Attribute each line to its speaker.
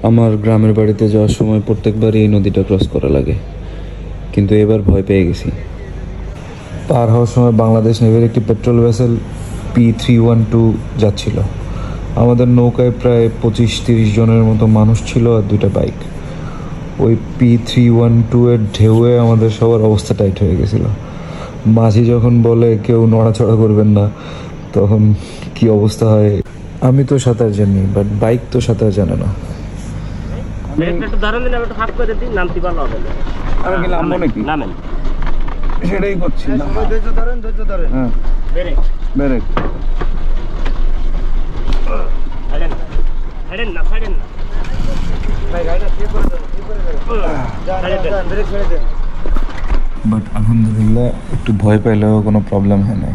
Speaker 1: আমার গ্রামের বাড়িতে যাওয়ার সময় প্রত্যেকবারই এই নদীটা ক্রস করা লাগে, কিন্তু এবার ভয় পেয়ে গেছি। পার হওয়ার সময় বাংলাদেশ নেভির একটি পেট্রোল ভেসেল P312 যাচ্ছিল। আমাদের নৌকায় প্রায় 25-30 জনের মতো মানুষ ছিল আর 2টা বাইক। ওই P312 এর ঢেউয়ে আমাদের সবার অবস্থা টাইট হয়ে গেছিল। মাঝি যখন বলে কেউ নড়াচড়া করবেন না, তখন কি অবস্থা হয়। আমি তো সাঁতার জানি, বাট বাইক তো সাঁতার জানে না। সেটাই করছি। হ্যাঁ, ব্রেক। বাট আলহামদুলিল্লাহ একটু ভয় পেলেও কোনো প্রবলেম হয় না।